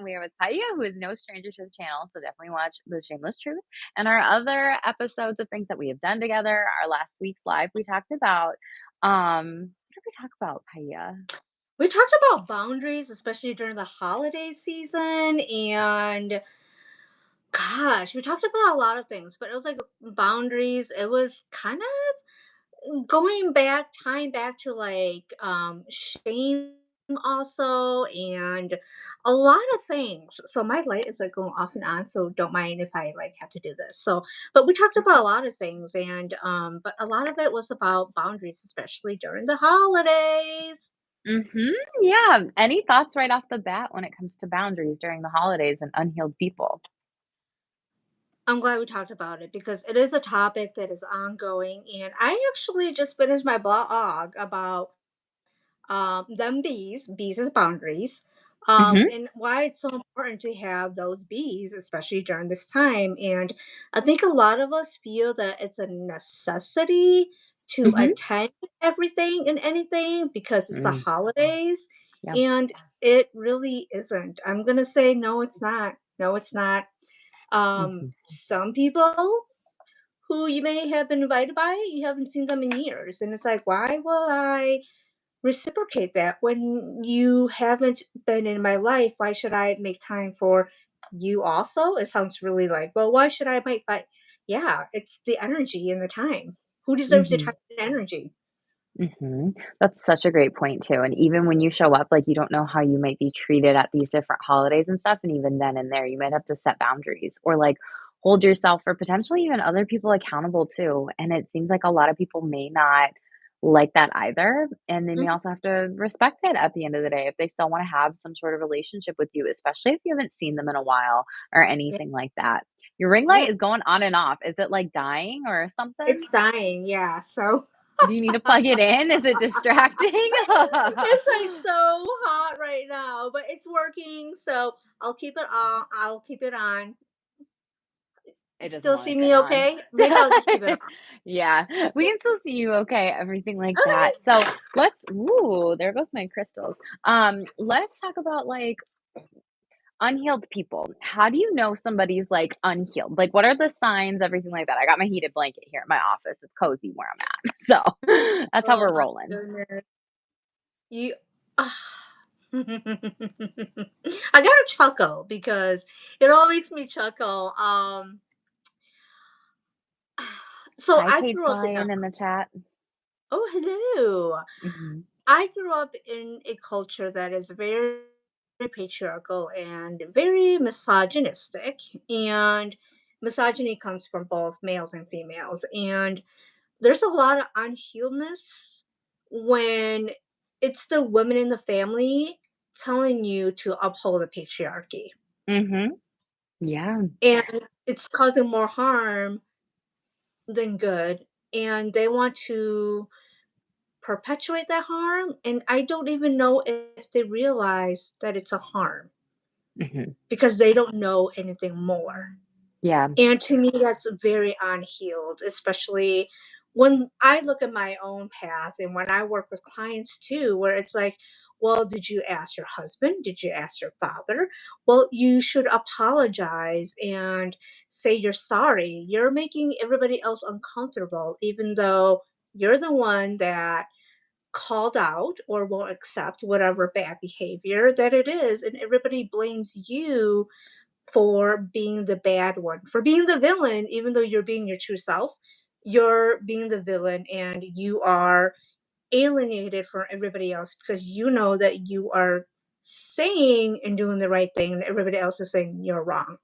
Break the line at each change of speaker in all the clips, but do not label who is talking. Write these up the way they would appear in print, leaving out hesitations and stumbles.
We are with Poiab, who is no stranger to the channel, so definitely watch the Shameless Truth and our other episodes of things that we have done together. Our last week's live, we talked about, what did we talk about, Poiab?
We talked about boundaries, especially during the holiday season, and gosh, we talked about a lot of things, but it was like boundaries. It was kind of going back, tying back to like shame also, and a lot of things. So my light is like going off and on, so don't mind if I like have to do this. So, but we talked about a lot of things, and but a lot of it was about boundaries, especially during the holidays.
Mhm, yeah. Any thoughts right off the bat when it comes to boundaries during the holidays and unhealed people?
I'm glad we talked about it because it is a topic that is ongoing. And I actually just finished my blog about them bees as boundaries,
Mhm,
and why it's so important to have those bees, especially during this time. And I think a lot of us feel that it's a necessity to
mhm,
attend everything and anything because it's the
mm,
holidays.
yeah,
And it really isn't. I'm going to say, no, it's not. No, it's not.
mhm,
Some people who you may have been invited by, you haven't seen them in years. And it's like, why will I reciprocate that when you haven't been in my life? Why should I make time for you also? It sounds really like, well, why should I make but yeah, it's the energy and the time. Who deserves the
mhm.
time and energy?
Mhm. That's such a great point too, and even when you show up, like, you don't know how you might be treated at these different holidays and stuff, and even then and there, you might have to set boundaries or, like, hold yourself or potentially even other people accountable too, and it seems like a lot of people may not like that either, and they may
Mhm.
also have to respect it at the end of the day if they still wanna have some sort of relationship with you, especially if you haven't seen them in a while or
Yeah,
anything like that. Your ring light
yeah,
is going on and off. Is it, like, dying or something?
it's dying. Yeah, so
Do you need to plug it in? Is it distracting?
it's like so hot right now, but it's working. So I'll keep it on. I'll keep it on.
It doesn't
Still
wanna
see
stay
me
on.
okay? Maybe I'll just keep it on.
Yeah, we can still see you okay, everything like
Okay.
that. So, let's ooh, there goes my crystals. Let's talk about, like, unhealed people. How do you know somebody's, like, unhealed? Like, what are the signs, everything like that? I got my heated blanket here at my office. It's cozy where I'm at. So, that's how
Oh
we're
my
rolling.
goodness. You ah. I gotta chuckle because it all makes me chuckle. So
Hi,
I
Paige
grew up in a
Lion in the chat.
oh hello.
Mhm,
I grew up in a culture that is very patriarchal and very misogynistic, and misogyny comes from both males and females. And there's a lot of unhealedness when it's the women in the family telling you to uphold the patriarchy.
mhm, yeah,
And it's causing more harm than good. And they want to perpetuate that harm. And I don't even know if they realize that it's a harm
mhm,
because they don't know anything more.
yeah,
And to me, that's very unhealed, especially when I look at my own past and when I work with clients too, where it's like, well, did you ask your husband? Did you ask your father? Well, you should apologize and say you're sorry. You're making everybody else uncomfortable, even though you're the one that called out or will accept whatever bad behavior that it is. And everybody blames you for being the bad one, for being the villain, even though you're being your true self. You're being the villain and you are alienated from everybody else because you know that you are saying and doing the right thing and everybody else is saying you're wrong.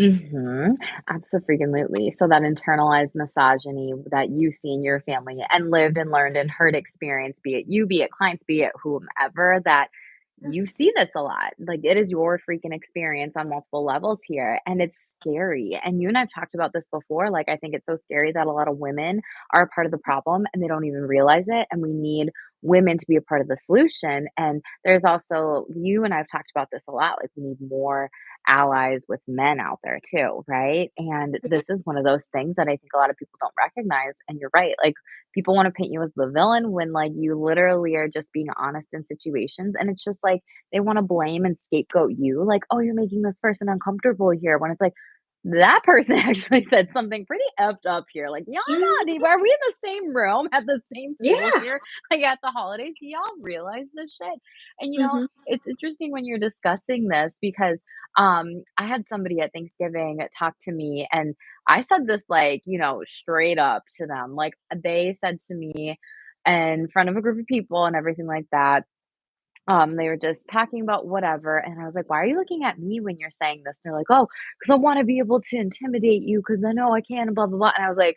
mhm, abso-freaking-lutely. So that internalized misogyny that you see in your family and lived and learned and heard experience, be it you, be it clients, be it whomever, that you see this a lot. Like, it is your freaking experience on multiple levels here, and it's scary. And you and I've talked about this before. Like, I think it's so scary that a lot of women are a part of the problem and they don't even realize it. And we need women to be a part of the solution. And there's also, you and I've talked about this a lot, like we need more allies with men out there too, right? And
Mhm.
this is one of those things that I think a lot of people don't recognize. And you're right. Like people want to paint you as the villain when like you literally are just being honest in situations. And it's just like they want to blame and scapegoat you, like, oh, you're making this person uncomfortable here. When it's like, that person actually said something pretty effed up here. Like, y'all not
Mhm.
even, are we in the same room at the same table
Yeah.
here? Like at the holidays? Do y'all realize this shit? And
Mhm.
it's interesting when you're discussing this because I had somebody at Thanksgiving talk to me and I said this like, straight up to them. Like they said to me in front of a group of people and everything like that, they were just talking about whatever, and I was like, "Why are you looking at me when you're saying this?" They're like, "Oh, because I wanna be able to intimidate you, because I know I can, and blah, blah, blah," and I was like,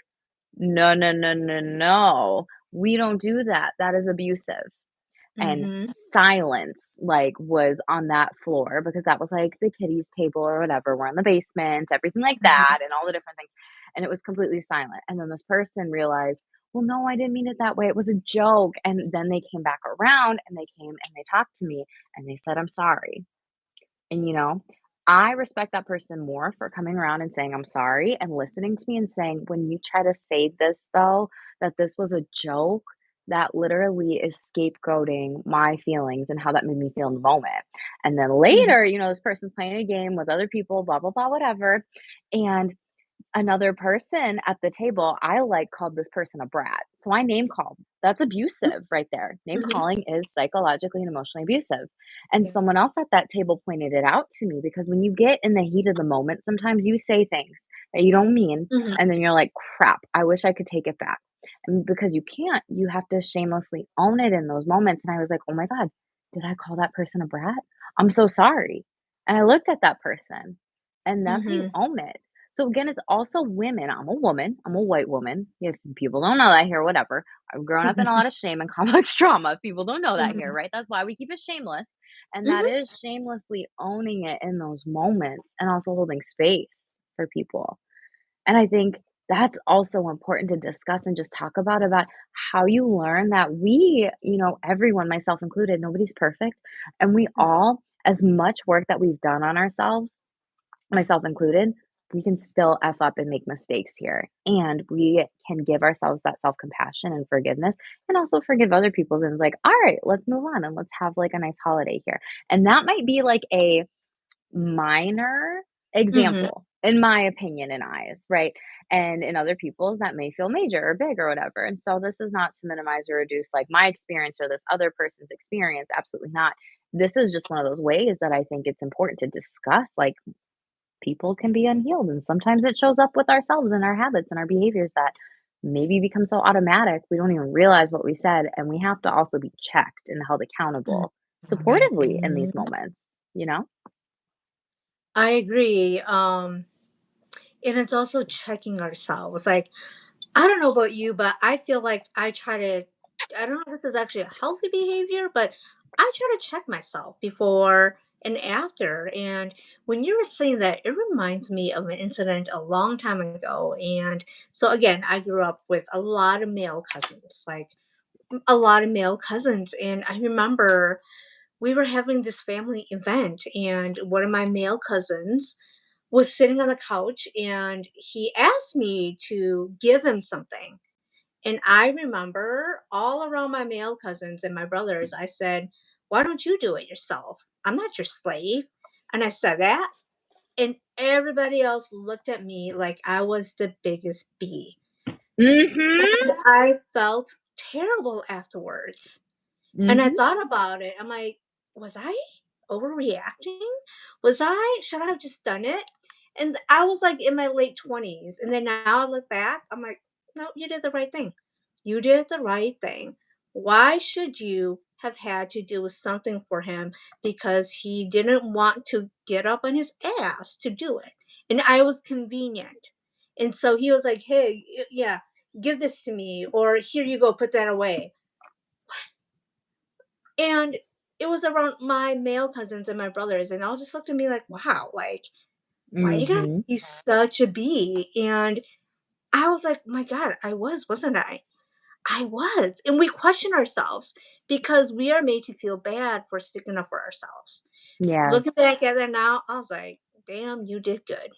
"No, no, no, no, no. We don't do that. That is abusive." And
Mhm.
silence, like, was on that floor because that was, like, the kiddies table or whatever. We're in the basement, everything like
Mhm.
that, and all the different things, and it was completely silent, and then this person realized, "Well, no, I didn't mean it that way. It was a joke," and then they came back around, and they came and they talked to me, and they said, "I'm sorry." And, I respect that person more for coming around and saying, "I'm sorry," and listening to me and saying, "When you try to say this, though, that this was a joke, that literally is scapegoating my feelings and how that made me feel in the moment." And then
Mhm.
later, this person's playing a game with other people, blah, blah, blah, whatever. And another person at the table, I, like, called this person a brat. So I name called. That's abusive right there. Name
Mhm.
calling is psychologically and emotionally abusive. And
Yeah.
someone else at that table pointed it out to me because when you get in the heat of the moment, sometimes you say things that you don't mean,
Mhm.
and then you're like, "Crap, I wish I could take it back." And because you can't, you have to shamelessly own it in those moments. And I was like, "Oh my god, did I call that person a brat? I'm so sorry." And I looked at that person, and that's how you
Mhm.
own it. So again, it's also women. I'm a woman. I'm a white woman. If people don't know that here, whatever. I've grown up in a lot of shame and complex trauma. If people don't know that here,
Mhm.
right? That's why we keep it shameless. And that
Mhm.
is shamelessly owning it in those moments and also holding space for people. And I think that's also important to discuss and just talk about how you learn that we, everyone, myself included, nobody's perfect. And we all, as much work that we've done on ourselves, myself included, we can still F up and make mistakes here. And we can give ourselves that self compassion and forgiveness and also forgive other people. And it's like, all right, let's move on and let's have like a nice holiday here. And that might be like a minor
Mhm.
example, in my opinion and eyes, right? And in other people's, that may feel major or big or whatever. And so this is not to minimize or reduce like my experience or this other person's experience. Absolutely not. This is just one of those ways that I think it's important to discuss, like, people can be unhealed, and sometimes it shows up with ourselves and our habits and our behaviors that maybe become so automatic we don't even realize what we said, and we have to also be checked and held accountable supportively in these
Mhm.
moments, you know?
I agree. And it's also checking ourselves. Like, I don't know about you, but I feel like I don't know if this is actually a healthy behavior, but I try to check myself before and after. And when you were saying that, it reminds me of an incident a long time ago. And so, again, I grew up with a lot of male cousins, like a lot of male cousins. And I remember we were having this family event, and one of my male cousins was sitting on the couch and he asked me to give him something. And I remember all around my male cousins and my brothers, I said, "Why don't you do it yourself? I'm not your slave." And I said that. And everybody else looked at me like I was the biggest bee.
Mhm.
And I felt terrible afterwards. And I
Mhm.
thought about it. I'm like, was I overreacting? Should I have just done it? And I was like in my late 20s. And then now I look back, I'm like, no, you did the right thing. You did the right thing. Why should you have had to do something for him because he didn't want to get up on his ass to do it? And I was convenient. And so he was like, hey, yeah, give this to me, or here you go, put that away. And it was around my male cousins and my brothers, and all just looked at me like, wow, like, why you gotta
Mhm.
be such a bee? And I was like, my God, wasn't I? I was, and we question ourselves because we are made to feel bad for sticking up for ourselves.
Yes.
Looking back at it now, I was like, "Damn, you did good.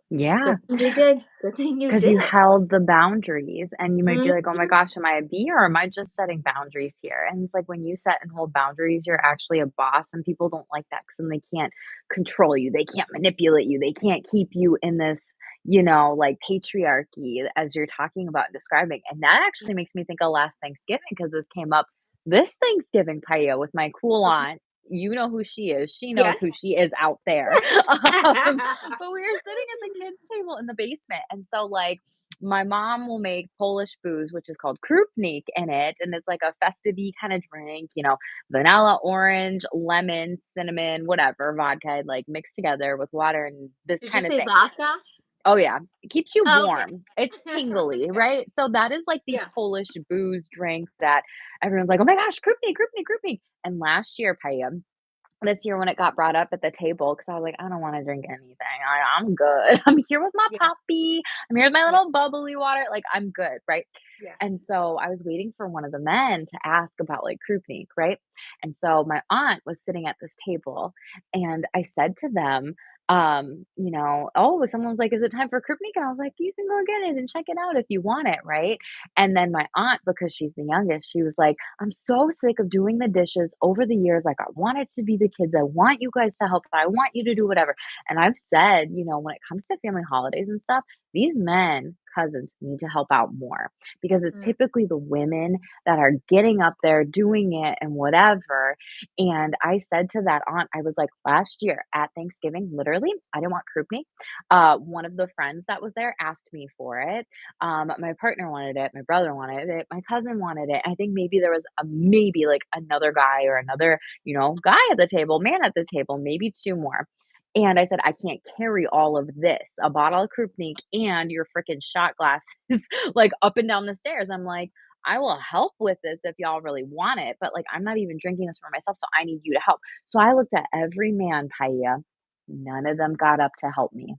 Yeah.
Good thing you did. Good thing you
'Cause you
did."
held the boundaries, and you might be
Mhm.
like, "Oh my gosh, am I a B or am I just setting boundaries here?" And it's like when you set and hold boundaries, you're actually a boss, and people don't like that 'cause then they can't control you, they can't manipulate you, they can't keep you in this, like, patriarchy as you're talking about and describing, and that actually makes me think of last Thanksgiving because this came up this Thanksgiving, Paya, with my cool
Okay.
aunt. You know who she is, she knows who
Yes.
she is out there. But we were sitting at the kids' table in the basement, and so, like, my mom will make Polish booze, which is called krupnik in it, and it's like a festive-y kinda drink, vanilla, orange, lemon, cinnamon, whatever, vodka, like, mixed together with water and this
Did you
kinda
say
thing.
vodka?
Oh, yeah. It keeps you
Oh, okay.
warm. It's tingly, right? So that is like the
Yeah.
Polish booze drink that everyone's like, "Oh my gosh, krupnik, krupnik, krupnik." And last year, Payam, this year when it got brought up at the table, because I was like, "I don't wanna drink anything. I'm good. I'm here with my
Yeah.
puppy. I'm here with my
Yeah.
little bubbly water, like, I'm good," right?
Yeah.
And so I was waiting for one of the men to ask about, like, krupnik, right? And so my aunt was sitting at this table, and I said to them, "Oh," someone was like, "Is it time for krupnik?" And I was like, "You can go get it and check it out if you want it," right? And then my aunt, because she's the youngest, she was like, "I'm so sick of doing the dishes over the years. Like, I want it to be the kids. I want you guys to help. I want you to do whatever." And I've said, when it comes to family holidays and stuff, these men, cousins, need to help out more because it's
Mm.
typically the women that are getting up there doing it and whatever. And I said to that aunt, I was like, last year at Thanksgiving, literally, I didn't want krupnik. One of the friends that was there asked me for it. My partner wanted it, my brother wanted it, my cousin wanted it. I think maybe there was maybe like another guy or another, guy at the table, man at the table, maybe two more. And I said, I can't carry all of this, a bottle of Krupnik and your freaking shot glasses, like up and down the stairs. I'm like, I will help with this if y'all really want it, but like, I'm not even drinking this for myself. So I need you to help. So I looked at every man, Paia. None of them got up to help me.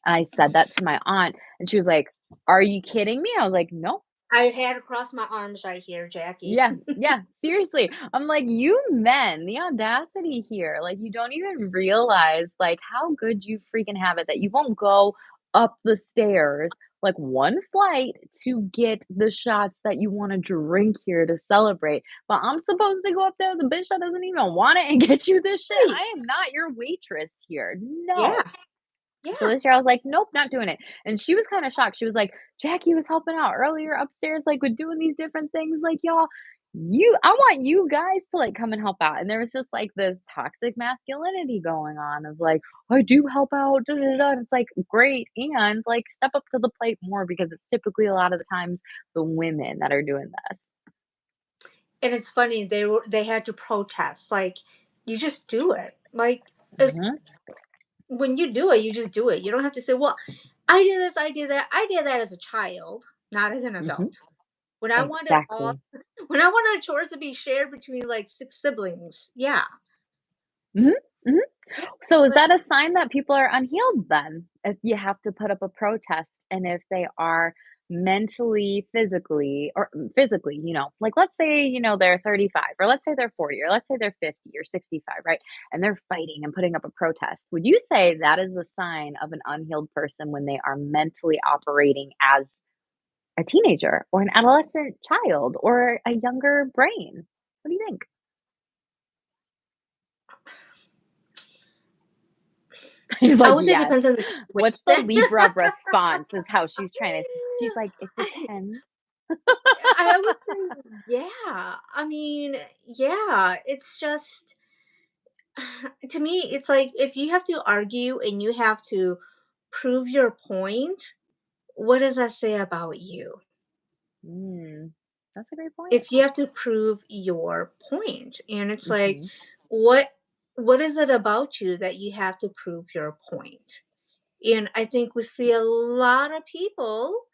And I said that to my aunt, and she was like, "Are you kidding me?" I was like, "No."
I had to cross my arms right here, Jackie.
Yeah, yeah, seriously. I'm like, "You men, the audacity here, like, you don't even realize, like, how good you freaking have it that you won't go up the stairs, like, one flight to get the shots that you wanna drink here to celebrate, but I'm supposed to go up there with the bitch that doesn't even want it and get you this shit?
Right.
I am not your waitress here.
Yeah.
No." So
Yeah.
this year I was like, "Nope, not doing it." And she was kinda shocked. She was like, "Jackie was helping out earlier upstairs, like, with doing these different things, like, y'all I want you guys to, like, come and help out." And there was just, like, this toxic masculinity going on of, like, "I do help out, da, da, da, da." And it's like, "Great, and, like, step up to the plate more because it's typically a lot of the times the women that are doing this."
And it's funny, they had to protest, like, you just do it. Like, it's
Mhm,
when you do it, you just do it. You don't have to say, "Well, I did this, I did that." I did that as a child, not as an
mhm,
adult. When I wanted all
exactly.
when I wanted the chores to be shared between, like, 6 siblings, yeah.
Mhm, mhm.
Yeah,
So is
but
that a sign that people are unhealed then? If you have to put up a protest and if they are mentally, physically, or physically, like let's say, they're 35 or let's say they're 40 or let's say they're 50 or 65, right? And they're fighting and putting up a protest. Would you say that is a sign of an unhealed person when they are mentally operating as a teenager or an adolescent child or a younger brain? What do you think? He's
I
like,
would say it
"Yes."
depends on the
What's the
situation.
Libra response is how she's like, "It depends."
I would say, yeah. I mean, yeah, it's just to me, it's like if you have to argue and you have to prove your point, what does that say about you?
Mm, that's a great point.
If you have to prove your point, and it's like,
Mhm.
what what is it about you that you have to prove your point? And I think we see a lot of people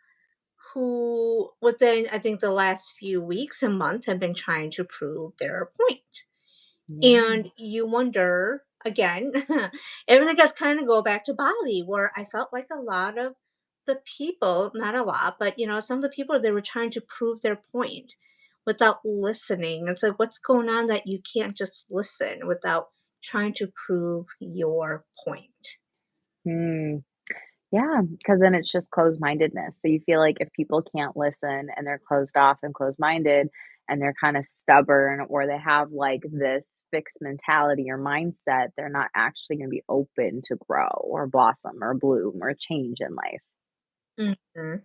who within I think the last few weeks and months have been trying to prove their point.
Yeah.
And you wonder again, everything has kind of go back to Bali, where I felt like a lot of the people, not a lot, but some of the people they were trying to prove their point without listening. It's like, what's going on that you can't just listen without trying to prove your point?
Hmm. Yeah, because then it's just closed-mindedness. So you feel like if people can't listen and they're closed off and closed-minded and they're kinda stubborn or they have, like, this fixed mentality or mindset, they're not actually gonna be open to grow or blossom or bloom or change in life.
Mhm.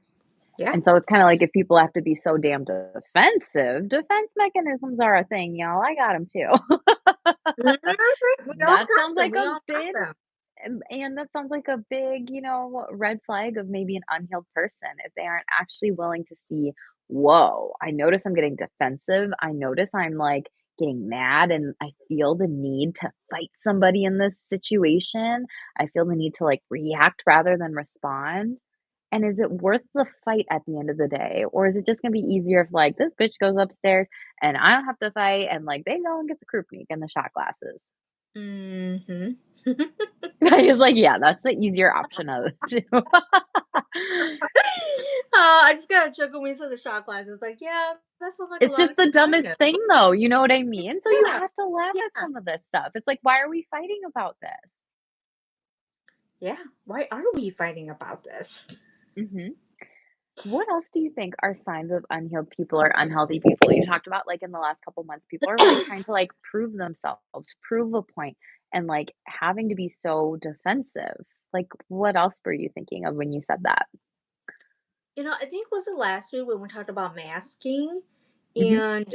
Yeah.
And so it's kinda like if people have to be so damn defensive, defense mechanisms are a thing, y'all. I got them too.
Mhm. We all
That
got
sounds
them.
like
We
a
all got
big
them.
and that sounds like a big, red flag of maybe an unhealed person if they aren't actually willing to see, whoa, I notice I'm getting defensive. I notice I'm like getting mad and I feel the need to fight somebody in this situation. I feel the need to like react rather than respond. And is it worth the fight at the end of the day? Or is it just gonna be easier if like this bitch goes upstairs and I don't have to fight and like they go and get the Krupnik and the shot glasses?
Mhm.
He's like, "Yeah, that's the easier option of the 2."
I just got to chuckle when you said the shot glass. It's like, yeah, that sounds like a
It's
lot
just
of
the
things I
dumbest
know.
thing though, you know what I mean? So you
Yeah,
have to laugh at
yeah,
some of this stuff. It's like, why are we fighting about this?
yeah. Why are we fighting about this?
Mhm. What else do you think are signs of unhealed people or unhealthy people? You talked about, like, in the last couple months, people are really trying to, like, prove themselves, prove a point, and, like, having to be so defensive. Like, what else were you thinking of when you said that?
I think it was the last week when we talked about masking,
Mhm.
and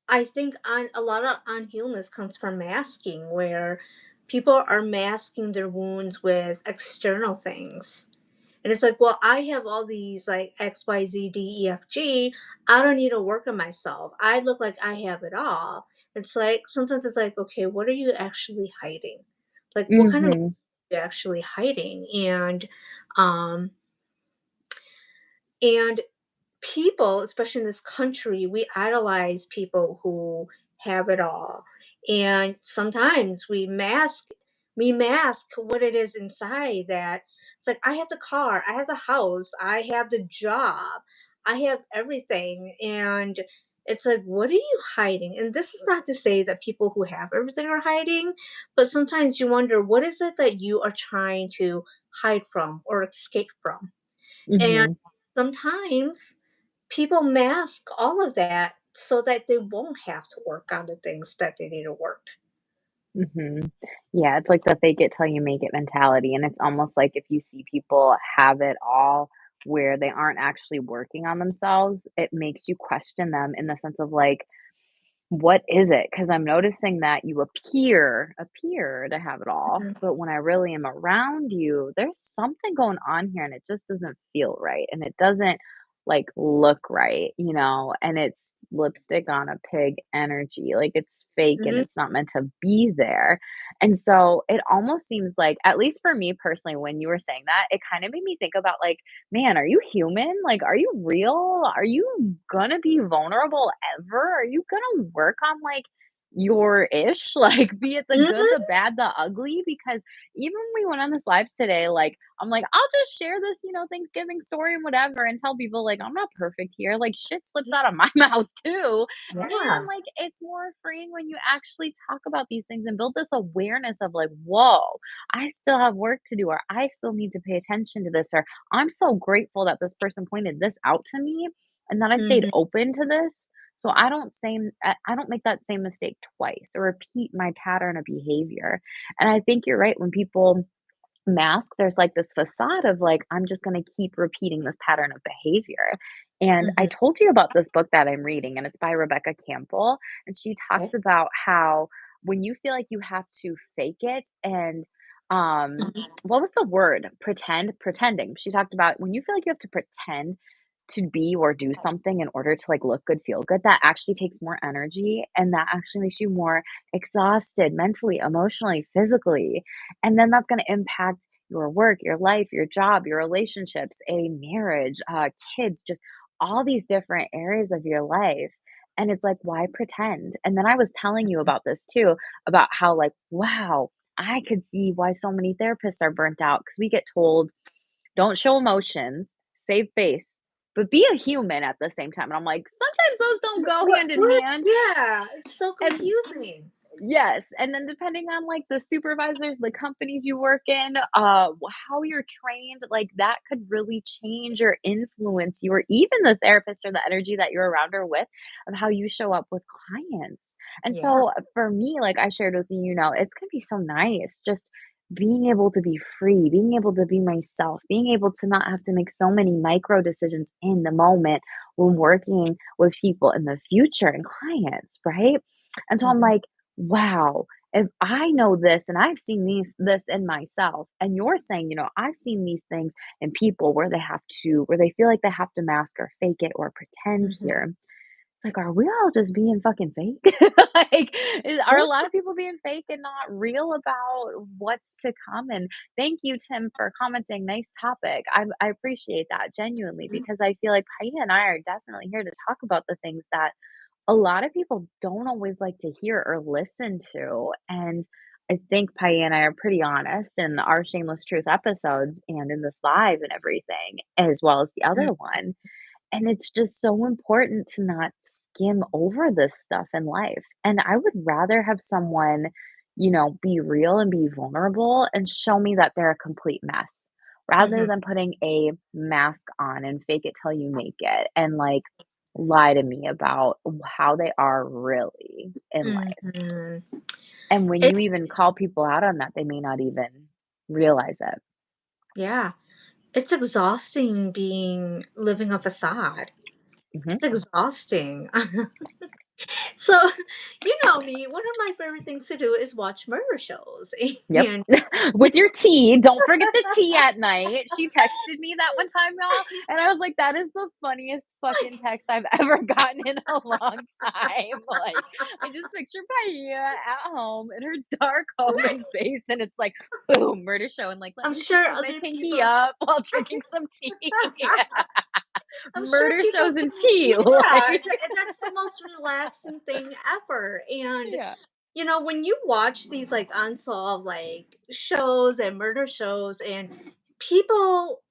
I think on a lot of unhealedness comes from masking, where people are masking their wounds with external things. And it's like, well, I have all these like X, Y, Z, D, E, F, G. I don't need to work on myself. I look like I have it all. It's like sometimes it's like, okay, what are you actually hiding? Like, what kind of
Mhm.
you actually hiding? Um, and people, especially in this country, we idolize people who have it all. And sometimes we mask what it is inside that it's like I have the car, I have the house, I have the job, I have everything. And it's like, what are you hiding? And this is not to say that people who have everything are hiding, but sometimes you wonder what is it that you are trying to hide from or escape from. And
Mhm.
sometimes people mask all of that so that they won't have to work on the things that they need to work.
Mhm. Yeah, it's like the fake it till you make it mentality, and it's almost like if you see people have it all where they aren't actually working on themselves, it makes you question them in the sense of like, what is it? Because 'Cause I'm noticing that you appear to have it all,
Mhm,
but when I really am around you, there's something going on here, and it just doesn't feel right, and it doesn't, like, look right, and it's lipstick on a pig energy, like, it's fake and
mhm,
it's not meant to be there, and so it almost seems like at least for me personally, when you were saying that, it kinda made me think about, like, man, are you human? Like, are you real? Are you gonna be vulnerable ever? Are you gonna work on like your ish? Like, be it the good, the
mhm,
bad, the ugly? Because even when we went on this live today, like, I'm like, I'll just share this, Thanksgiving story and whatever and tell people, like, I'm not perfect here. Like, shit slips
yeah,
out of my mouth too. And
yeah,
like, it's more freeing when you actually talk about these things and build this awareness of, like, whoa, I still have work to do, or I still need to pay attention to this, or I'm so grateful that this person pointed this out to me and that I stayed
mhm,
open to this. So I don't make that same mistake twice or repeat my pattern of behavior. And I think you're right when people mask, there's like this facade of like, I'm just going to keep repeating this pattern of behavior. And I
mhm,
told you about this book that I'm reading, and it's by Rebecca Campbell. And she talks
okay,
about how when you feel like you have to fake it and,
mhm,
what was the word? Pretending. She talked about when you feel like you have to pretend to be or do something in order to like look good, feel good, that actually takes more energy and that actually makes you more exhausted mentally, emotionally, physically. And then that's going to impact your work, your life, your job, your relationships, a marriage, kids, just all these different areas of your life. And it's like, why pretend? And then I was telling you about this too, about how, like, wow, I could see why so many therapists are burnt out because we get told Don't show emotions, save face, but be a human at the same time. And I'm like, sometimes those don't go
What
hand in
what?
hand.
Yeah, it's so
And
confusing.
yes, and then depending on, like, the supervisors, the companies you work in, how you're trained, like, that could really change or influence you, or even the therapist or the energy that you're around or with, of how you show up with clients. And
Yeah.
so, for me, like I shared with you, it's gonna be so nice just being able to be free, being able to be myself, being able to not have to make so many micro decisions in the moment when working with people in the future and clients, right? And so I'm
Mhm,
like, wow, if I know this and I've seen this in myself, and you're saying, I've seen these things in people where they feel like they have to mask or fake it or pretend
mhm.
here. It's like, are we all just being fucking fake? Like, are a lot of people being fake and not real about what's to come? And thank you, Tim, for commenting. Nice topic. I appreciate that genuinely,
Mhm,
because I feel like Paina and I are definitely here to talk about the things that a lot of people don't always like to hear or listen to. And I think Pai and I are pretty honest in our Shameless Truth episodes and in this live and everything, as well as the other
mhm,
one. And it's just so important to not skim over this stuff in life. And I would rather have someone, be real and be vulnerable and show me that they're a complete mess, rather
mhm,
than putting a mask on and fake it till you make it and like lie to me about how they are really in life.
mhm.
And when
It
you even call people out on that, they may not even realize it.
Yeah, it's exhausting being living a facade.
Mhm.
It's exhausting. So, you know me, one of my favorite things to do is watch murder shows,
Yep.
and
With your tea, don't forget the tea at night. She texted me that one time, y'all, and I was like, "That is the funniest fucking text I've ever gotten in a long time." Like, I just picture Paia at home in her dark home and space, and it's like, boom, murder show, and like, let
I'm
me just
sure
put my
other
pinky
people
up while drinking some tea.
I'm sure
Murder
people
shows and
can,
tea,
yeah,
like,
that's the most relaxing thing ever, and,
yeah.
when you watch these, like, unsolved, like, shows and murder shows and people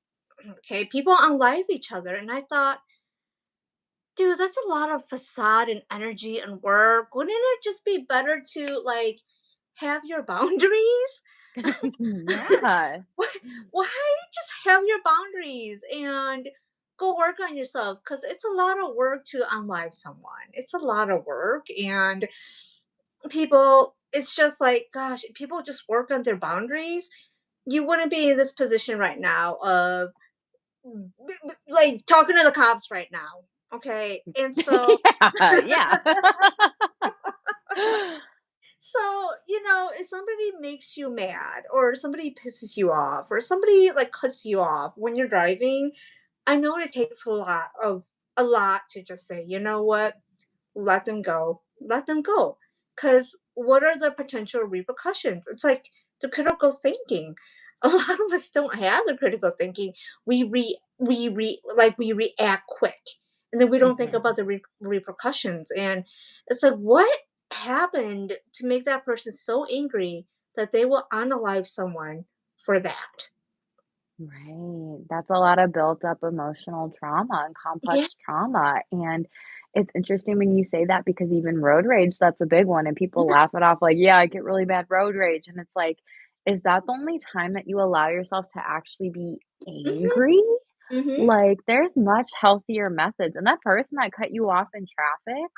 people unlive each other, and I thought, "Dude, that's a lot of facade and energy and work. Wouldn't it just be better to, like, have your boundaries?"
Yeah.
Why why just have your boundaries and go work on yourself? Because it's a lot of work to unlive someone. It's a lot of work, and people it's just like, gosh, if people just work on their boundaries, you wouldn't be in this position right now of like talking to the cops right now. Okay. And so
Yeah, yeah.
if somebody makes you mad or somebody pisses you off or somebody like cuts you off when you're driving, I know it takes a lot to just say, you know what, let them go, let them go. Because what are the potential repercussions? It's like the critical thinking. A lot of us don't have the critical thinking. We react quick, and then we don't think
Mhm.
about the repercussions. And it's like, what happened to make that person so angry that they will unalive someone for that?
Right. That's a lot of built up emotional trauma and
Yeah.
complex trauma. And it's interesting when you say that, because even road rage, that's a big one. And people
Yeah.
laugh it off like, yeah, I get really bad road rage. And it's like, is that the only time that you allow yourself to actually be
Hmm.
angry?
Hmm.
Like, there's much healthier methods. And that person that cut you off in traffic,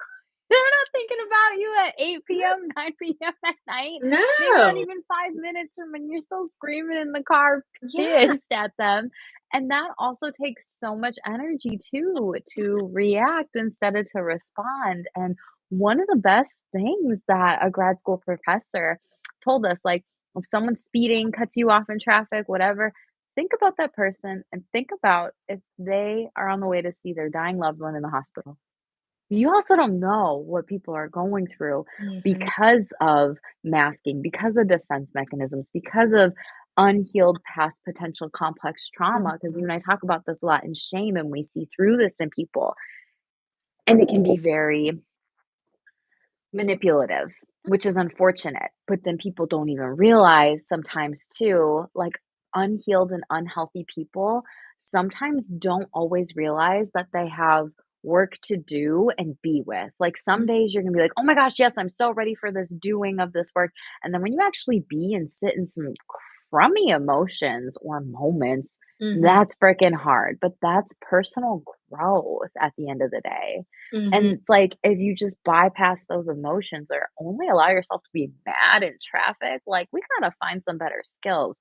they're not thinking about you at 8 PM, 9 PM at night. Maybe not
No.
even 5 minutes from when you're still screaming in the car,
Yeah.
pissed at them. And that also takes so much energy too, to react instead of to respond. And one of the best things that a grad school professor told us, like, if someone's speeding, cuts you off in traffic, whatever, think about that person and think about if they are on the way to see their dying loved one in the hospital. You also don't know what people are going through
Hmm.
because of masking, because of defense mechanisms, because of unhealed past potential complex trauma. Because you
Mhm.
and I talk about this a lot in shame, and we see through this in people, and it can be very manipulative, which is unfortunate. But then people don't even realize sometimes too, like, unhealed and unhealthy people sometimes don't always realize that they have work to do and be with. Like some
Mhm,
days you're gonna be like, oh my gosh, yes, I'm so ready for this doing of this work. And then when you actually be and sit in some crummy emotions or moments,
mhm,
that's freaking hard. But that's personal growth at the end of the day.
mhm,
And it's like if you just bypass those emotions or only allow yourself to be mad in traffic, like we gotta find some better skills.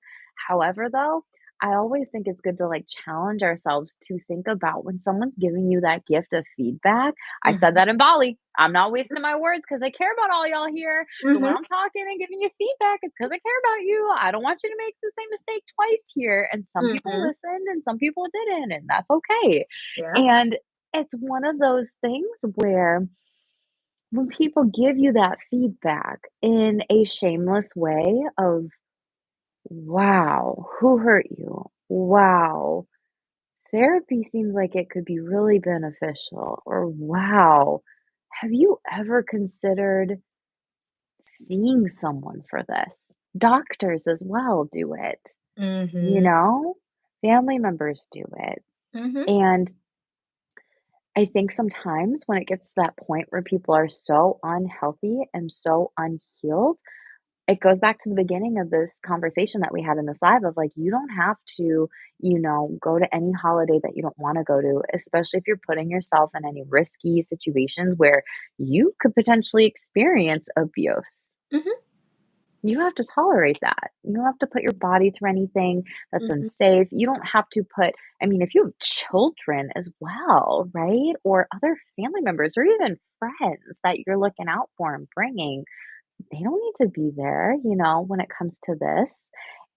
However, though, I always think it's good to like challenge ourselves to think about when someone's giving you that gift of feedback. I said
mhm,
that in Bali. I'm not wasting my words because I care about all y'all here. So when
mhm,
I'm talking and giving you feedback, it's because I care about you. I don't want you to make the same mistake twice here. And some people
mhm.
listened and some people didn't, and that's okay.
Yeah.
And it's one of those things where when people give you that feedback in a shameless way of, wow, who hurt you? Wow, therapy seems like it could be really beneficial. Or, wow, have you ever considered seeing someone for this? Doctors as well do it, you
Mhm,
know? Family members do it.
mhm,
And I think sometimes when it gets to that point where people are so unhealthy and so unhealed, it goes back to the beginning of this conversation that we had in this live of like, you don't have to, go to any holiday that you don't want to go to, especially if you're putting yourself in any risky situations where you could potentially experience abuse.
mhm,
You don't have to tolerate that. You don't have to put your body through anything that's
mhm,
unsafe. You don't have to put, I mean, if you have children as well, right? Or other family members or even friends that you're looking out for and bringing, they don't need to be there, when it comes to this.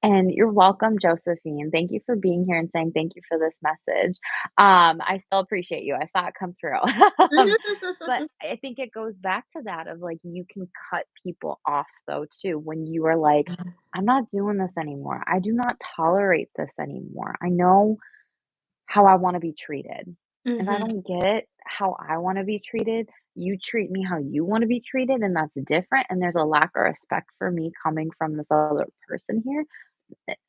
And you're welcome, Josephine. Thank you for being here and saying thank you for this message. I still appreciate you. I saw it come through. But
mhm.
I think it goes back to that of like you can cut people off though too when you are like, I'm not doing this anymore. I do not tolerate this anymore. I know how I wanna be treated. If I
Mhm,
don't get how I wanna be treated, you treat me how you wanna be treated, and that's different, and there's a lack of respect for me coming from this other person here,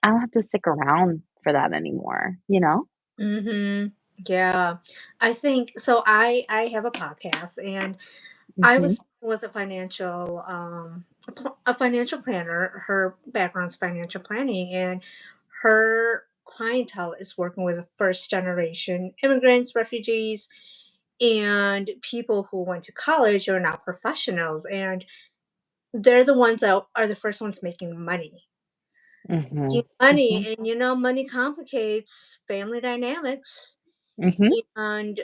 I don't have to stick around for that anymore, you know?
mhm. Yeah. I think so I have a podcast, and I
Mhm,
was with a financial a financial planner. Her background's financial planning, and her clientele is working with first generation immigrants, refugees, and people who went to college or now professionals, and they're the ones that are the first ones making money.
mhm,
Making money,
mhm,
and money complicates family dynamics.
mhm,
And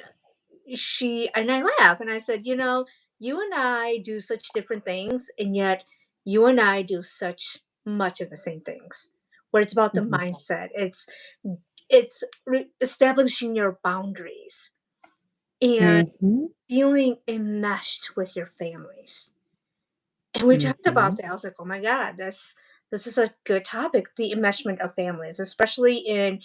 she and I laugh and I said, you and I do such different things, and yet you and I do such much of the same things. Where it's about the
mhm,
mindset. It's establishing your boundaries and
mhm,
feeling enmeshed with your families. And we talked about
mhm,
that. I was like, oh my God, this is a good topic, the enmeshment of families, especially in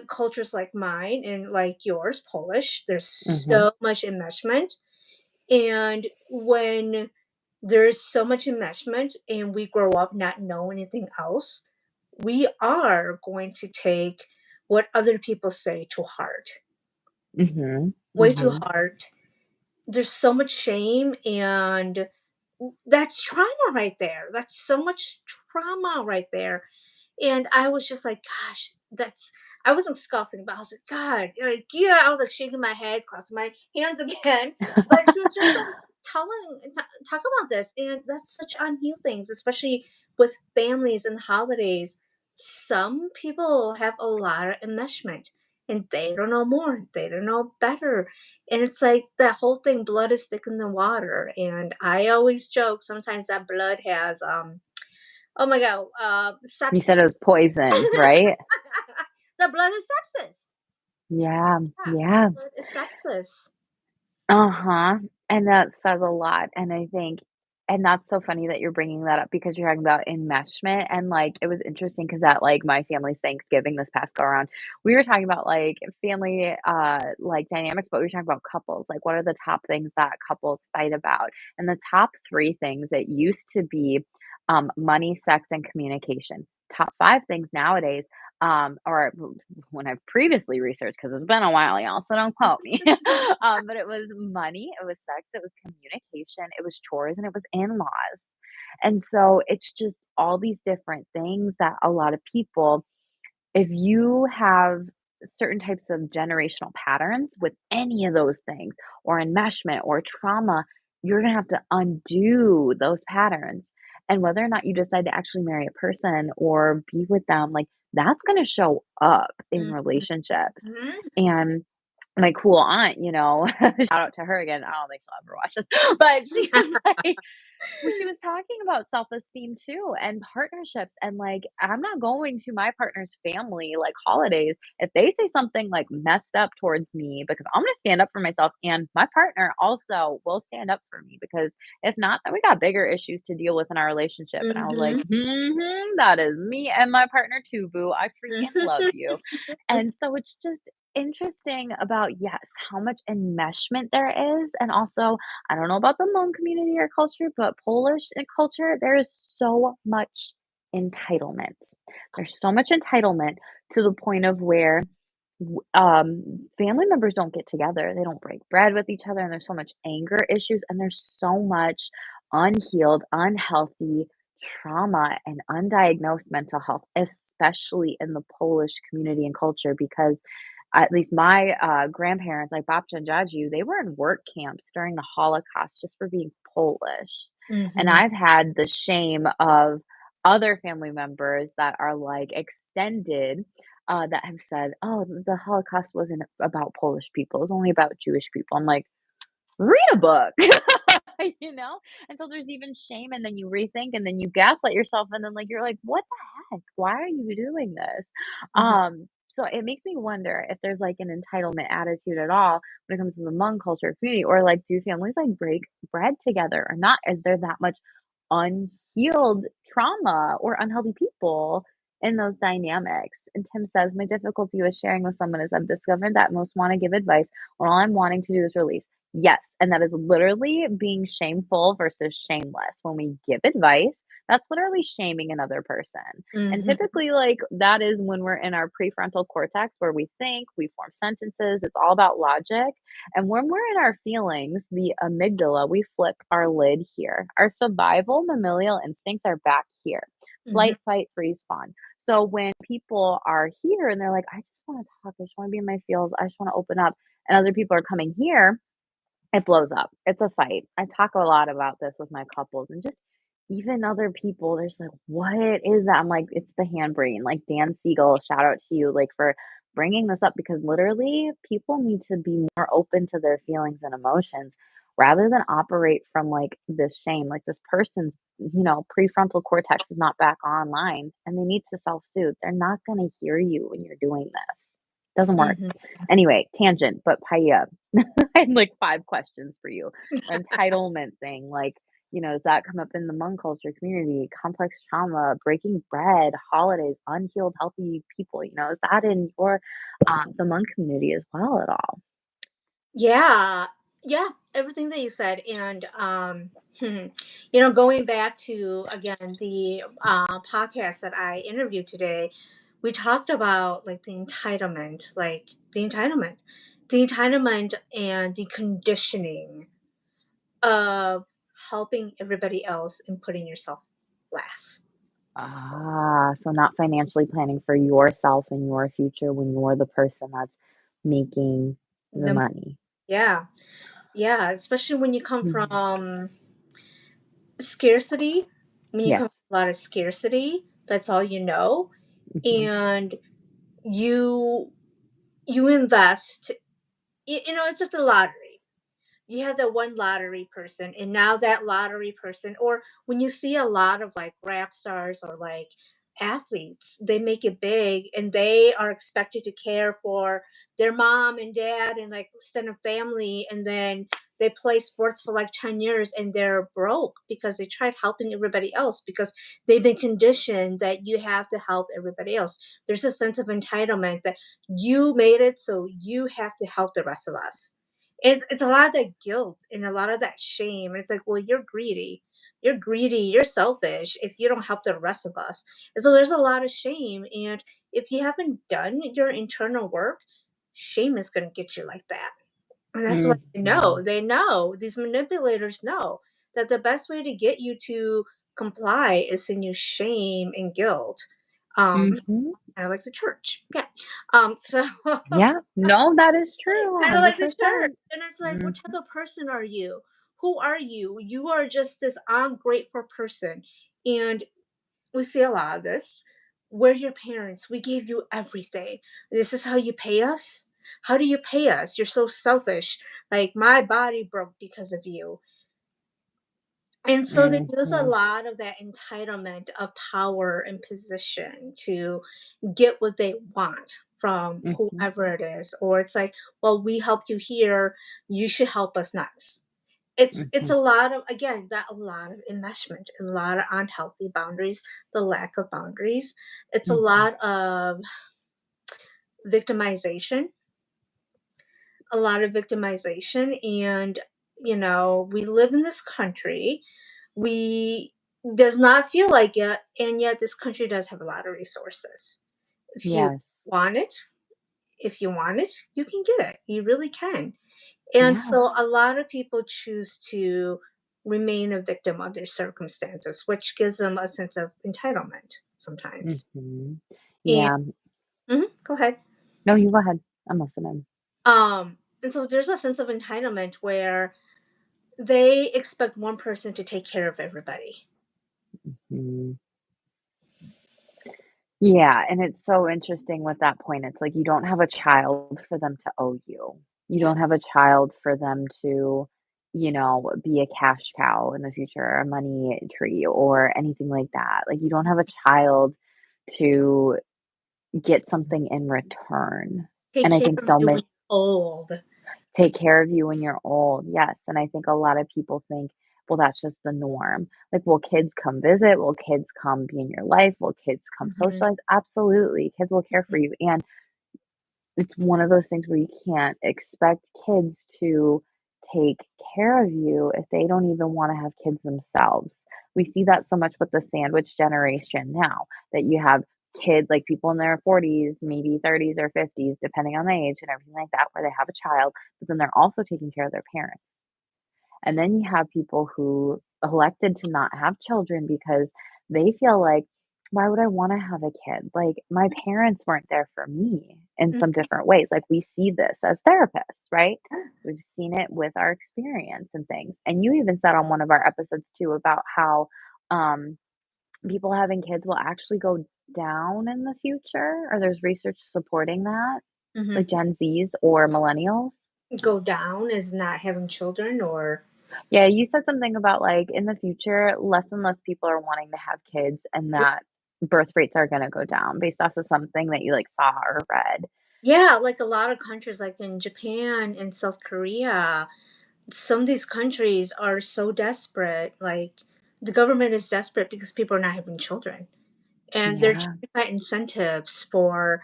cultures like mine and like yours, Polish. There's
mhm,
so much enmeshment. And when there's so much enmeshment and we grow up not knowing anything else, we are going to take what other people say to heart,
mhm,
way too
mhm,
heart. There's so much shame, and that's trauma right there. That's so much trauma right there. And I was just like, gosh, that's I wasn't scoffing, but I was like, God, like, yeah, I was like shaking my head, crossing my hands again. But she was just like talk about this, and that's such unhealed things, especially with families and holidays. Some people have a lot of enmeshment, and they don't know more, they don't know better. And it's like that whole thing, blood is thicker than water. And I always joke sometimes that blood has oh my god,
You
sepsis.
said it was poisoned, right?
The blood is sepsis.
Yeah,
Yeah,
yeah.
blood is sepsis.
Uh-huh, and that says a lot, and I think and that's so funny that you're bringing that up because you're talking about enmeshment, and, like, it was interesting because at, like, my family's Thanksgiving this past go around, we were talking about, like, family, like, dynamics, but we were talking about couples, like, what are the top things that couples fight about? And the top 3 things, it used to be, money, sex, and communication. top 5 things nowadays, or when I've previously researched, because 'cause it's been a while, y'all, so don't quote me. But it was money, it was sex, it was communication, it was chores, and it was in-laws. And so it's just all these different things that a lot of people, if you have certain types of generational patterns with any of those things, or enmeshment or trauma, you're gonna have to undo those patterns. And whether or not you decide to actually marry a person or be with them, like that's gonna show up in
Mhm.
relationships.
Mhm.
And my cool aunt, shout out to her again. I don't think she'll ever watch this, but she was like, well, she was talking about self-esteem too and partnerships and, like, I'm not going to my partner's family, like, holidays if they say something, like, messed up towards me because I'm gonna stand up for myself and my partner also will stand up for me because if not, then we got bigger issues to deal with in our relationship, and I was like,
Mhm.
"Mhm, that is me and my partner too, boo. I freaking love you." And so it's just interesting about, yes, how much enmeshment there is, and also I don't know about the Hmong community or culture, but Polish culture, there is so much entitlement. There's so much entitlement to the point of where family members don't get together. They don't break bread with each other, and there's so much anger issues, and there's so much unhealed, unhealthy trauma and undiagnosed mental health, especially in the Polish community and culture. Because at least my grandparents, like Babcia and Jaju, they were in work camps during the Holocaust just for being Polish. And
Mhm.
I've had the shame of other family members that are like extended that have said, "Oh, the Holocaust wasn't about Polish people; it was only about Jewish people." I'm like, read a book, you know? And so there's even shame, and then you rethink, and then you gaslight yourself, and then like you're like, "What the heck? Why are you doing this?"
Mhm.
So it makes me wonder if there's like an entitlement attitude at all when it comes to the Hmong culture community, or like do families like break bread together or not? Is there that much unhealed trauma or unhealthy people in those dynamics? And Tim says, my difficulty with sharing with someone is I've discovered that most want to give advice when all I'm wanting to do is release. Yes, and that is literally being shameful versus shameless. When we give advice, that's literally shaming another person. And
Mhm.
typically, like, that is when we're in our prefrontal cortex where we think, we form sentences, it's all about logic. And when we're in our feelings, the amygdala, we flip our lid here. Our survival mammalian instincts are back here:
Mhm.
flight, fight, freeze, fawn. So when people are here and they're like, I just want to talk, I just want to be in my feels, I just want to open up, and other people are coming here, it blows up. It's a fight. I talk a lot about this with my couples and just even other people. There's like, "What is that?" I'm like, "It's the hand brain." Like Dan Siegel, shout out to you, like, for bringing this up because literally people need to be more open to their feelings and emotions rather than operate from, like, this shame. Like, this person's, prefrontal cortex is not back online, and they need to self-soothe. They're not gonna hear you when you're doing this. Doesn't work.
Mhm.
Anyway, tangent, but Paia, I had like 5 questions for you. The entitlement thing, like, does that come up in the Hmong culture community? Complex trauma, breaking bread, holidays, unhealed, healthy people, is that in your, the Hmong community as well at all?
Yeah. Yeah, everything that you said, and, going back to, again, the, podcast that I interviewed today, we talked about, like, the entitlement and the conditioning of helping everybody else and putting yourself last.
So not financially planning for yourself and your future when you're the person that's making the
The
money.
Yeah, yeah, especially when you come
Mhm.
from scarcity, when you
Yes.
come from a lot of scarcity, that's all you know,
Mhm.
and you you invest. It's like the lottery. You have that one lottery person, and now that lottery person, or when you see a lot of like rap stars or like athletes, they make it big and they are expected to care for their mom and dad and like extended family, and then they play sports for like 10 years and they're broke because they tried helping everybody else because they've been conditioned that you have to help everybody else. There's a sense of entitlement that you made it, so you have to help the rest of us. It's a lot of that guilt and a lot of that shame. It's like, well, you're greedy. you're greedy, you're selfish if you don't help the rest of us. And so there's a lot of shame. And if you haven't done your internal work, shame is going to get you like that. And that's what they know.
Mhm.
They know, these manipulators know that the best way to get you to comply is in you shame and guilt. Um,
Mhm.
kind of like the church. Yeah. So
Yeah. No, that is true,
kind of like the church.
100%.
And it's like, what type
Mhm.
of person are you? Who are you? You are just this ungrateful person. And we see a lot of this. We're your parents. We gave you everything. This is how you pay us? How do you pay us? You're so selfish. Like, my body broke because of you. And so they use a
Mhm.
lot of that entitlement of power and position to get what they want from
Mhm.
whoever it is. Or it's like, well, we helped you here, you should help us next. It's
Mhm.
a lot of, again, that a lot of enmeshment, a lot of unhealthy boundaries, the lack of boundaries. It's a
Mhm.
lot of victimization, a lot of victimization. And we live in this country, we does not feel like it, and yet this country does have a lot of resources. If you
Yes.
want it, if you want it, you can get it. You really can. And
Yeah.
so a lot of people choose to remain a victim of their circumstances, which gives them a sense of entitlement sometimes.
Mhm.
And
Yeah.
go ahead.
No, you go ahead. I'm listening.
And so there's a sense of entitlement where they expect one person to take care of everybody.
Mhm. Yeah, and it's so interesting with that point. It's like you don't have a child for them to owe you. You
Yeah.
don't have a child for them to, be a cash cow in the future, or a money tree, or anything like that. Like, you don't have a child to get something in return.
Take
And I
care
think
of
so
you when
many
you're old.
take care of you when you're old. Yes, and I think a lot of people think, well, that's just the norm. Like, will kids come visit? Will kids come be in your life? Will kids come
Mhm.
socialize? Absolutely. Kids will care for you. And it's one of those things where you can't expect kids to take care of you if they don't even want to have kids themselves. We see that so much with the sandwich generation now, that you have kids, like people in their 40s, maybe 30s or 50s, depending on the age and everything like that, where they have a child, but then they're also taking care of their parents. And then you have people who elected to not have children because they feel like, why would I want to have a kid? Like, my parents weren't there for me in
Mhm.
some different ways. Like, we see this as therapists, right? We've seen it with our experience and things. And you even said on one of our episodes too about how um, people having kids will actually go down in the future, or there's research supporting that, like
Mhm.
Gen Zs or millennials.
Go down as not having children, or
Yeah, you said something about, like, in the future, less and less people are wanting to have kids, and that birth rates are gonna go down based off of something that you, like, saw or read.
yeah, like a lot of countries, like in Japan and South Korea, some of these countries are so desperate. Like, the government is desperate because people are not having children, and they're trying
Yeah.
to find incentives for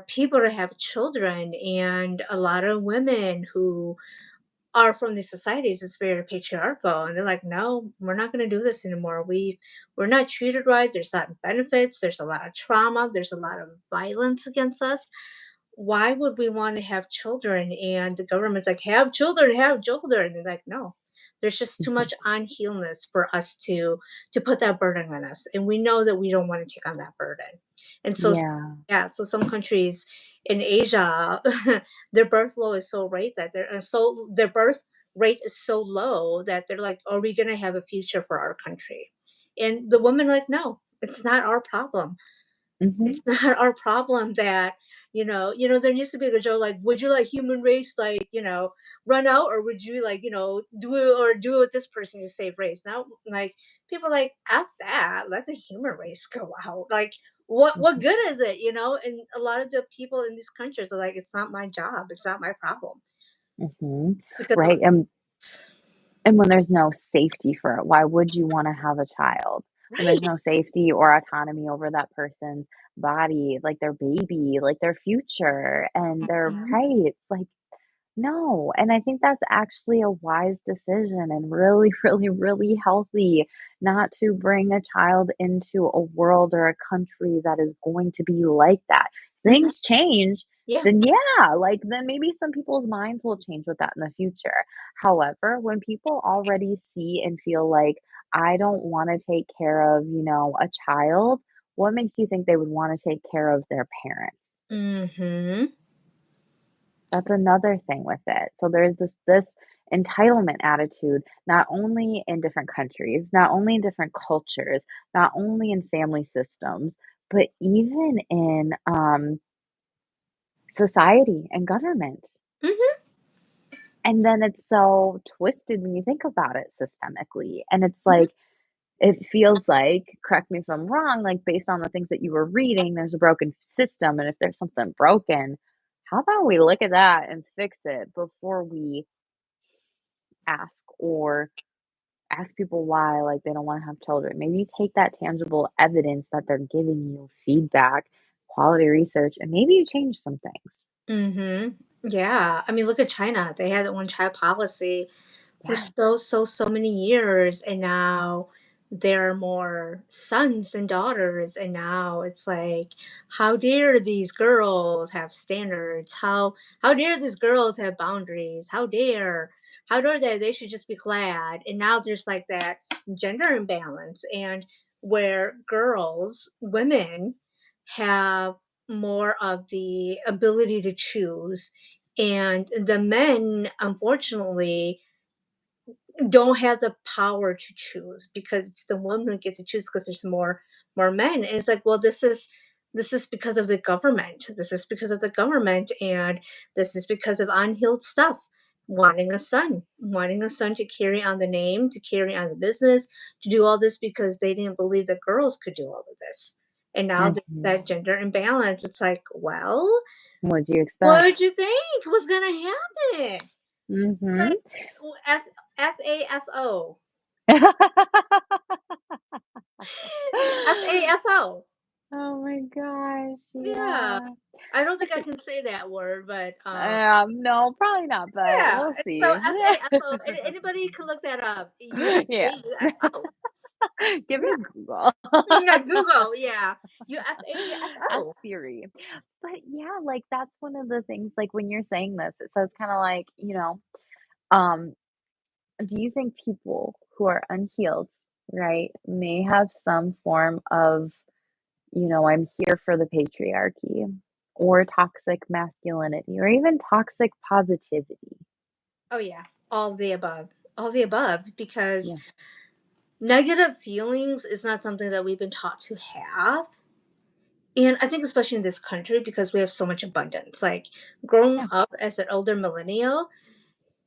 people to have children. And a lot of women who are from these societies is very patriarchal, and they're like, no, we're not going to do this anymore. We're not treated right. There's not benefits, there's a lot of trauma, there's a lot of violence against us. Why would we want to have children? And the government's like, have children, have children. And they're like, no, there's just too much unhealedness for us to put that burden on us, and we know that we don't want to take on that burden. And so,
Yeah.
yeah, so some countries in Asia, their birth low is so rate that their birth rate is so low that they're like, are we going to have a future for our country? And the women are like, no, it's not our problem.
Mhm.
It's not our problem that, there needs to be a joke like, would you like human race, like, run out, or would you like, do it with this person to save race? Now, like, people like, F that, let the human race go out. Like, what
Mhm.
good is it, And a lot of the people in these countries are like, it's not my job, it's not my problem
Mhm.
because of
Right, and when there's no safety for it, why would you wanna have a child? When there's
right.
no safety or autonomy over that person's body, like their baby, like their future and their
Mhm.
rights, like, No, and I think that's actually a wise decision and really, really, really healthy not to bring a child into a world or a country that is going to be like that.
Mhm.
Things change,
Yeah.
then yeah, like then maybe some people's minds will change with that in the future. However, when people already see and feel like I don't want to take care of, a child, what makes you think they would want to take care of their parents?
Mhm.
That's another thing with it. So there's this entitlement attitude, not only in different countries, not only in different cultures, not only in family systems, but even in society and government.
Mhm.
And then it's so twisted when you think about it systemically. And it's
Mhm.
like, it feels like, correct me if I'm wrong, like based on the things that you were reading, there's a broken system. And if there's something broken, how about we look at that and fix it before we ask or ask people why, like, they don't wanna have children. Maybe you take that tangible evidence that they're giving you, feedback, quality research, and maybe you change some things.
Mhm. Yeah. I mean, look at China. They had the one child policy for
Yeah.
so many years, and now there are more sons than daughters, and now it's like, how dare these girls have standards? How dare these girls have boundaries? How dare they should just be glad. And now there's like that gender imbalance, and where women have more of the ability to choose, and the men, unfortunately, don't have the power to choose because it's the women who get to choose because there's more men. And it's like, well, this is because of the government. This is because of the government, and this is because of unhealed stuff. Wanting a son to carry on the name, to carry on the business, to do all this because they didn't believe that girls could do all of this. And now there's
Mhm.
that gender imbalance. It's like, well,
What'd you
what
expect?
did you think was gonna happen?
Mhm.
Like, F-A-F-O. F-A-F-O.
Oh my gosh,
Yeah.
yeah.
I don't think
That's
I can say that word, but,
no, probably not, but
yeah.
we'll
So
see.
F-A-F-O, anybody can look that up.
Yeah.
U-F-A-U-F-O.
Give
Yeah.
it a Google.
Yeah, Google, yeah.
Ask
U-F-A-F-O.
Siri. But yeah, like that's one of the things, like when you're saying this, it says kind of like, um, do you think people who are unhealed, right, may have some form of, I'm here for the patriarchy or toxic masculinity or even toxic positivity?
Oh, yeah. All the above. All the above, because
Yeah.
negative feelings is not something that we've been taught to have. And I think especially in this country because we have so much abundance. Like, growing
Yeah.
up as an older millennial,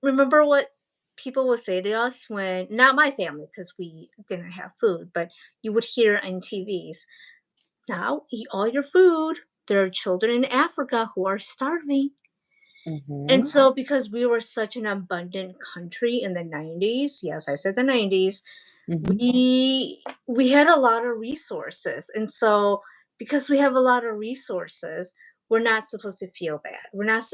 remember what people would say to us when, not my family because we didn't have food, but you would hear on TVs, now eat all your food. There are children in Africa who are starving. And
Mm-hmm.
so, because we were such an abundant country in the 90s, yes, I said the 90s,
Mm-hmm.
we had a lot of resources. And so, because we have a lot of resources, we're not supposed to feel bad. We're not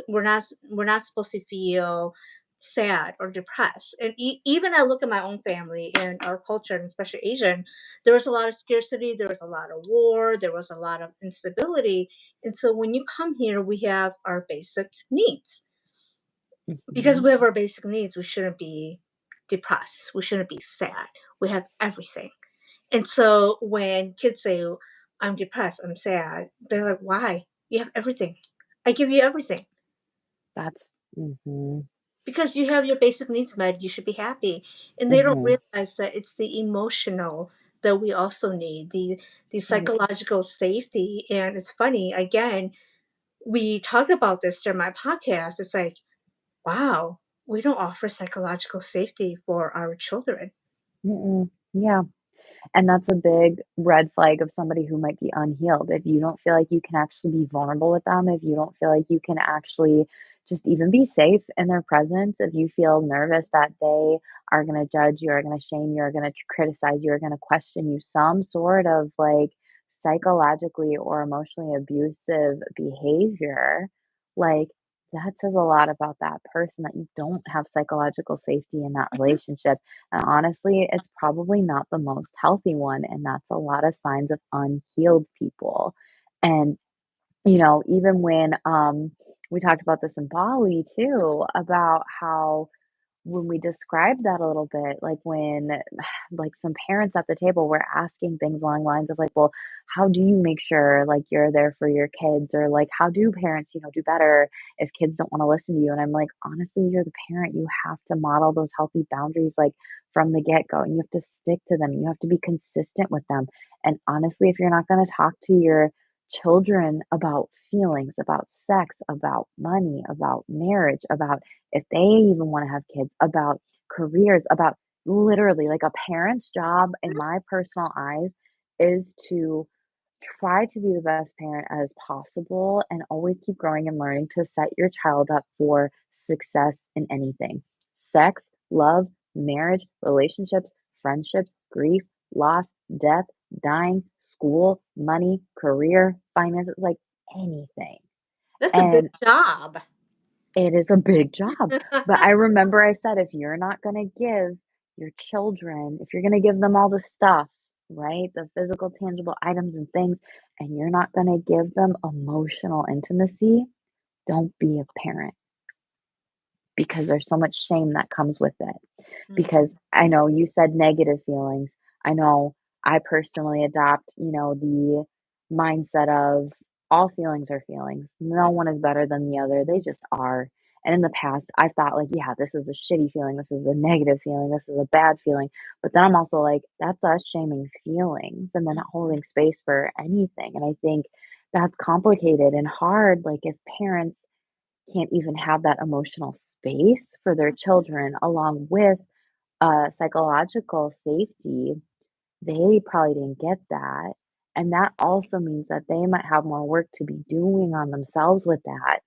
supposed to feel sad or depressed. And even I look at my own family and our culture, and especially Asian, there was a lot of scarcity, there was a lot of war, there was a lot of instability. And so when you come here, we have our basic needs. Because
Mm-hmm.
we have our basic needs, we shouldn't be depressed, we shouldn't be sad. We have everything. And so when kids say, I'm depressed, I'm sad, they're like, why? You have everything. I give you everything.
That's mm-hmm.
Because you have your basic needs met, you should be happy. And they don't
Mm-hmm.
realize that it's the emotional that we also need, the
Right.
psychological safety. And it's funny, again, we talk about this during my podcast. It's like, wow, we don't offer psychological safety for our children.
Mm-mm. Yeah. And that's a big red flag of somebody who might be unhealed. If you don't feel like you can actually be vulnerable with them, if you don't feel like you can actually just even be safe in their presence, if you feel nervous that they are going to judge you, are going to shame you, are going to criticize you, are going to question you, some sort of like psychologically or emotionally abusive behavior, like that says a lot about that person that you don't have psychological safety in that
Mhm.
relationship. And honestly, it's probably not the most healthy one. And that's a lot of signs of unhealed people. And, even when we talked about this in Bali too, about how when we described that a little bit, like when like some parents at the table were asking things along the lines of like, well, how do you make sure like you're there for your kids? Or like how do parents, do better if kids don't want to listen to you? And I'm like, honestly, you're the parent. You have to model those healthy boundaries like from the get-go. And you have to stick to them. You have to be consistent with them. And honestly, if you're not going to talk to your children about feelings, about sex, about money, about marriage, about if they even want to have kids, about careers, about literally like a parent's job in my personal eyes is to try to be the best parent as possible and always keep growing and learning to set your child up for success in anything. Sex, love, marriage, relationships, friendships, grief, loss, death, dying, school, money, career, finances, like anything.
That's a big
And
job.
it is a big job, but I remember I said, "If you're not gonna give your children if you're gonna give them all the stuff, right, the physical, tangible items and things, and you're not gonna give them emotional intimacy, don't be a parent," because there's so much shame that comes with it. Because
Mhm,
I know you said negative feelings. I know I personally adopt, the mindset of all feelings are feelings. No one is better than the other. They just are. And in the past, I thought like, yeah, this is a shitty feeling. This is a negative feeling. This is a bad feeling. But then I'm also like, that's us shaming feelings and then not
mhm,
holding space for anything. And I think that's complicated and hard. Like if parents can't even have that emotional space for their
mhm,
children along with psychological safety, they probably didn't get that. And that also means that they might have more work to be doing on themselves with that.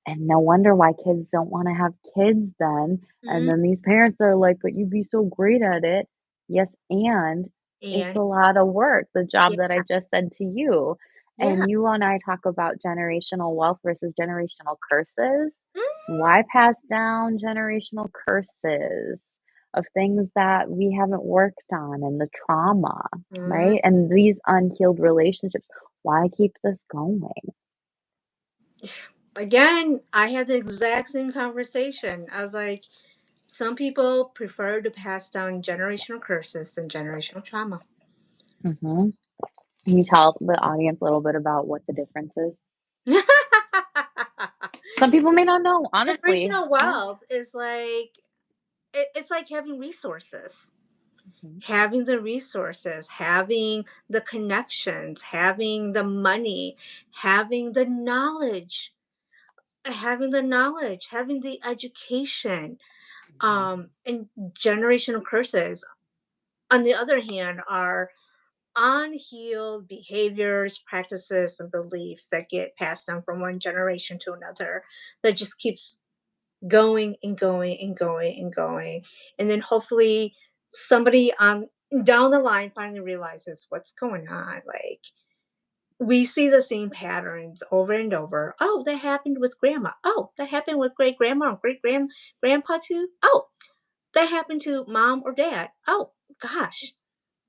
And no wonder why kids don't wanna have kids then, and
mhm,
then these parents are like, "But you'd be so great at it." Yes, and it's
and
a lot of work, the job
yeah,
that I just said to you.
yeah.
And you and I talk about generational wealth versus generational curses.
Mhm,
Why pass down generational curses of things that we haven't worked on and the trauma,
mhm.
right? And these unhealed relationships. Why keep this going?
Again, I had the exact same conversation. I was like, some people prefer to pass down generational curses than generational trauma.
Mhm. Can you tell the audience a little bit about what the difference is? Some people may not know, honestly.
Generational
Yeah.
wealth is like it's like having resources.
Mhm.
Having the resources, having the connections, having the money, having the knowledge, having the education,
Mhm.
and generational curses, on the other hand, are unhealed behaviors, practices, and beliefs that get passed down from one generation to another that just keeps going and going and going and going. And then hopefully somebody on down the line finally realizes what's going on. Like we see the same patterns over and over. Oh, that happened with grandma. Oh, that happened with great grandma or grandpa too. Oh, that happened to mom or dad. Oh gosh,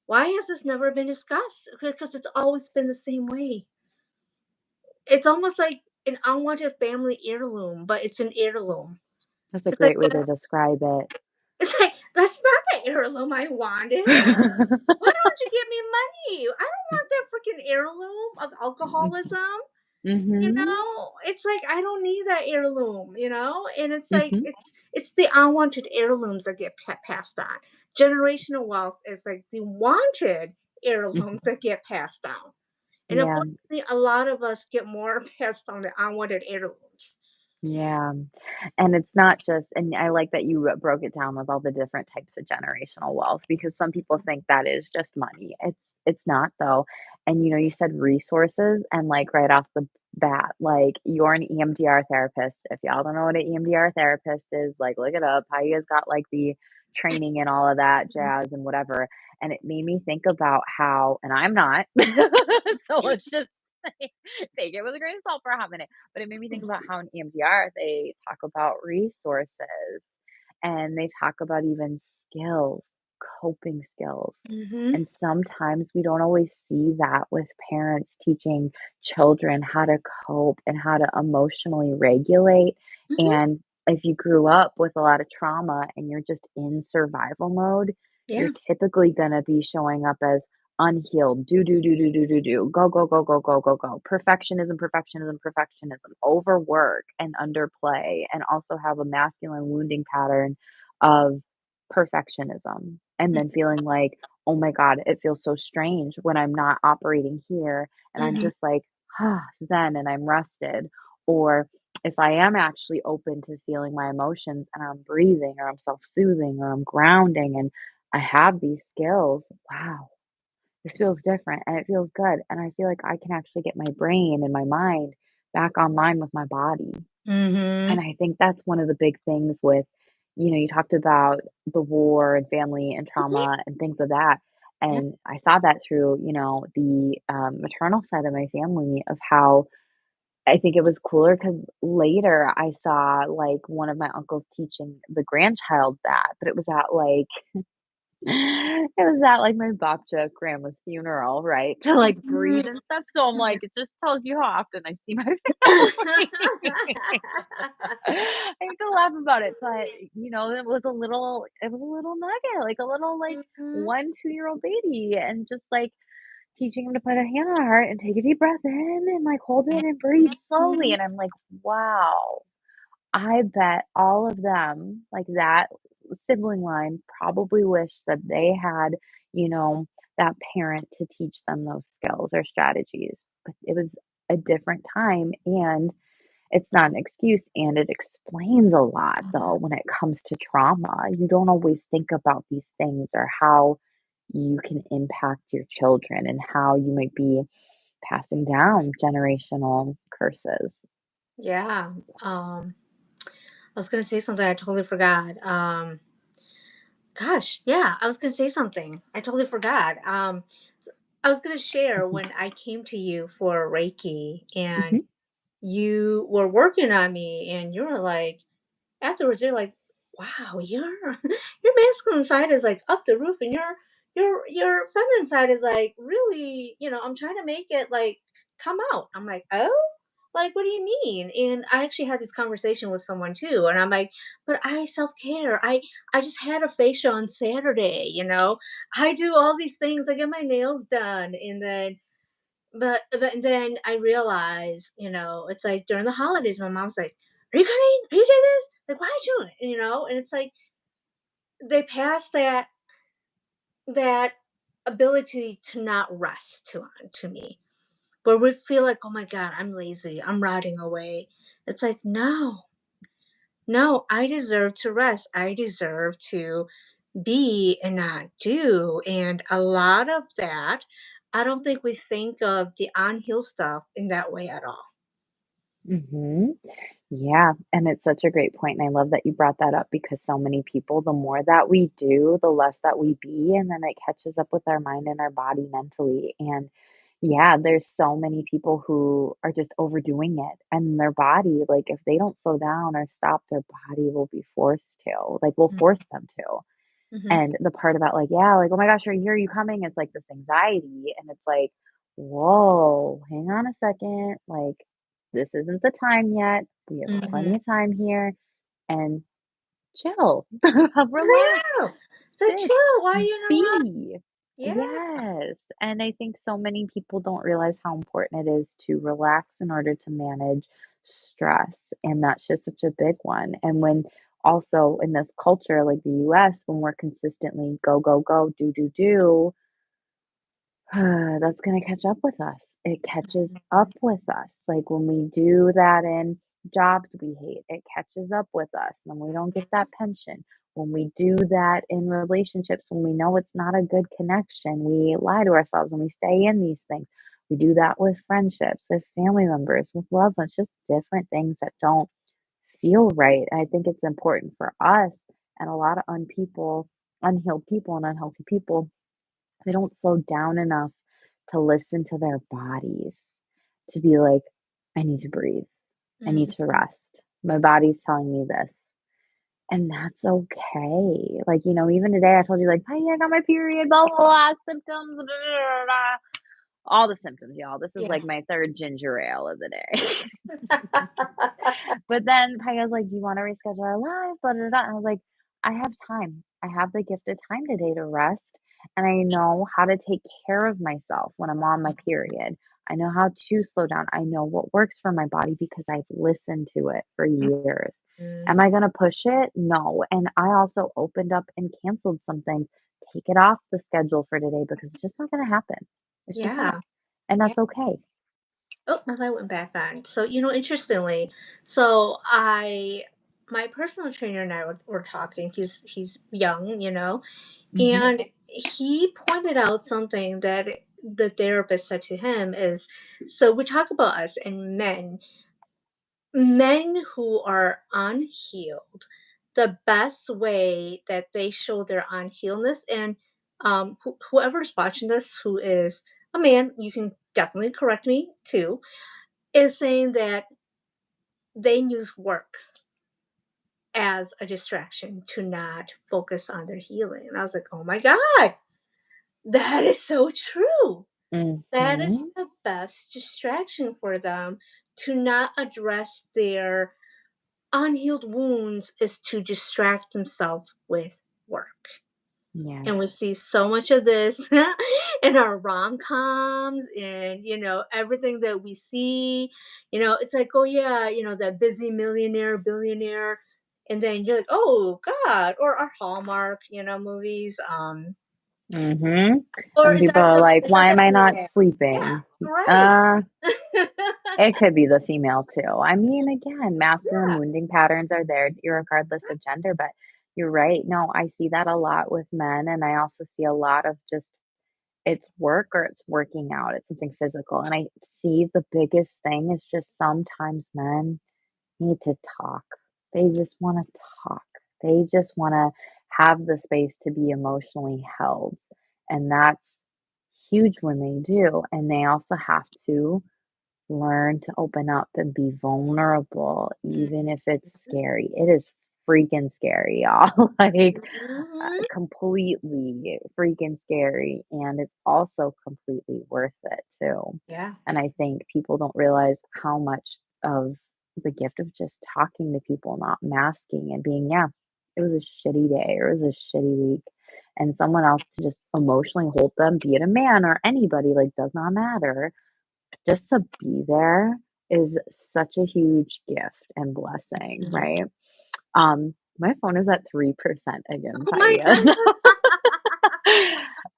why has this never been discussed? Because it's always been the same way. It's almost like an unwanted family heirloom, but it's an heirloom.
That's a
It's like
great way to describe it.
it's like, "That's not the heirloom I wanted. Why don't you give me money? I don't want that freaking heirloom of alcoholism."
Mhm.
It's like, I don't need that heirloom. And it's like,
Mhm.
it's the unwanted heirlooms that get passed on. Generational wealth is like the wanted heirlooms
Mhm.
that get passed down. And
Yeah.
unfortunately, a lot of us get more passed on the unwanted heirlooms.
Yeah. And it's not just and I like that you broke it down with all the different types of generational wealth because some people think that is just money. It's not though. And you said resources and like right off the bat, like you're an EMDR therapist. If y'all don't know what an EMDR therapist is, like look it up. How you guys got like the training and all of that jazz and whatever. And it made me think about how, and I'm not. So let's just Take it with a grain of salt for a hot minute. But it made me think about how in EMDR they talk about resources and they talk about even skills, coping skills.
Mhm.
And sometimes we don't always see that with parents teaching children how to cope and how to emotionally regulate.
Mhm.
And if you grew up with a lot of trauma and you're just in survival mode, you're
Yeah.
typically going to be showing up as unhealed, do, go, go, go, go, go, go, go. Perfectionism, perfectionism, perfectionism, overwork and underplay, and also have a masculine wounding pattern of perfectionism. And then feeling like, oh my God, it feels so strange when I'm not operating here and I'm
Mhm.
just like, zen and I'm rested. Or if I am actually open to feeling my emotions and I'm breathing or I'm self soothing or I'm grounding and I have these skills, wow, this feels different and it feels good. And I feel like I can actually get my brain and my mind back online with my body. And
Mhm.
I think that's one of the big things with, you talked about the war and family and
Mhm.
trauma and things of that.
Yeah.
And I saw that through, the maternal side of my family of how I think it was cooler because later I saw like one of my uncles teaching the grandchild that, but it was at like it was at, like, my babcha grandma's funeral, right, to, like, breathe
Mhm.
and stuff, so I'm like, it just tells you how often I see my family. I have to laugh about it, but, it was a little nugget, like, a little, like,
Mhm.
1, 2-year-old baby, and just, like, teaching him to put a hand on her heart and take a deep breath in and, like, hold it and breathe slowly,
Mhm.
and I'm like, "Wow." I bet all of them, like that sibling line, probably wish that they had, you know, that parent to teach them those skills or strategies. But it was a different time and it's not an excuse and it explains a lot though when it comes to trauma. You don't always think about these things or how you can impact your children and how you might be passing down generational curses.
Yeah. I was gonna say something, I totally forgot. Gosh, yeah, I was gonna say something. I totally forgot. I was gonna share
Mhm.
when I came to you for Reiki and
Mhm.
you were working on me and you were like, afterwards you're like, wow, your masculine side is like up the roof and your feminine side is like really, I'm trying to make it like come out. I'm like, oh, like what do you mean? And I actually had this conversation with someone too, and I'm like, but I self-care. I just had a facial on Saturday, I do all these things. I get my nails done, and then but then I realize, it's like during the holidays, my mom's like, "Are you coming? Are you doing this? Like, why are you doing it?" And it's like they pass that ability to not rest to me, where we feel like, "Oh my God, I'm lazy. I'm rotting away." It's like, no, no, I deserve to rest. I deserve to be and not do. And a lot of that, I don't think we think of the unhealed stuff in that way at all.
Mhm. Yeah, and it's such a great point, and I love that you brought that up because so many people, the more that we do, the less that we be, and then it catches up with our mind and our body mentally. And yeah, there's so many people who are just overdoing it, and their body, like if they don't slow down or stop, their body will be forced to, like, will force them to.
Mhm.
And the part about like, yeah, like, "Oh my gosh, are you coming?" It's like this anxiety, and it's like, "Whoa, hang on a second, like, this isn't the time yet. We have
Mhm.
plenty of time here, and chill,
I
relax,
know. It's like,
sit,
chill. Why are you in a rush?
be."
Yeah.
Yes, and I think so many people don't realize how important it is to relax in order to manage stress, and that's just such a big one, and when also in this culture like the US, when we're consistently go, go, go, do, that's gonna catch up with us. It catches up with us. Like when we do that in jobs we hate, it catches up with us. When we don't get that pension, when we do that in relationships, when we know it's not a good connection, we lie to ourselves and we stay in these things. We do that with friendships, with family members, with loved ones, just different things that don't feel right. I think it's important for us and a lot of unhealed people and unhealthy people, they don't slow down enough to listen to their bodies. to be like, I need to breathe. I need to
Mhm.
rest. My body's telling me this. And that's okay. Like, even today I told you, like, "Hey, I got my period, blah, blah, blah, symptoms, da, da, da, da." All the symptoms, y'all. This is
Yeah.
like my 3rd ginger ale of the day. But then Paya's like, "Do you wanna reschedule our live? Blah, blah, blah." And I was like, "I have time. I have the gift of time today to rest, and I know how to take care of myself when I'm on my period. I know how to slow down. I know what works for my body because I've listened to it for years. Am
Mhm.
I gonna push it? No." And I also opened up and canceled some things. Take it off the schedule for today because it's just not gonna happen. It's just not,
Yeah.
and
Yeah.
that's okay.
Oh, my light went back on. So, interestingly, so my personal trainer and I were talking. He's young,
Mhm.
and he pointed out something that the therapist said to him is, so we talk about us and men who are unhealed, the best way that they show their unhealedness, and whoever's watching this who is a man, you can definitely correct me too, is saying that they use work as a distraction to not focus on their healing. And I was like, oh my God, that is so true. That is
Mhm.
the best distraction for them to not address their unhealed wounds is to distract themselves with work.
Yes.
And we see so much of this in our rom-coms and everything that we see. It's like, oh yeah, that busy millionaire, billionaire, and then you're like, oh God, or our Hallmark, movies.
Mhm.
Or
And people are like,
is that
"Why am
the
I not
female? Yeah,
sleeping?"
right.
Uh, it could be the female too. I mean, again, masculine
Yeah.
wounding patterns are there regardless of gender, but you're right. No, I see that a lot with men, and I also see a lot of just it's work or it's working out. It's something physical, and I see the biggest thing is just sometimes men need to talk. They just wanna talk. They just wanna have the space to be emotionally held, and that's huge when they do, and they also have to learn to open up and be vulnerable, even if it's
Mhm.
scary. It is freaking scary, y'all. Like,
Mhm.
completely freaking scary, and it's also completely worth it too.
Yeah.
And I think people don't realize how much of the gift of just talking to people, not masking and being, yeah, it was a shitty day or it was a shitty week. And someone else to just emotionally hold them, be it a man or anybody, like, does not matter, just to be there is such a huge gift and blessing,
Mhm.
right? My phone is at 3% again,
Oh my
Paya. So
goodness.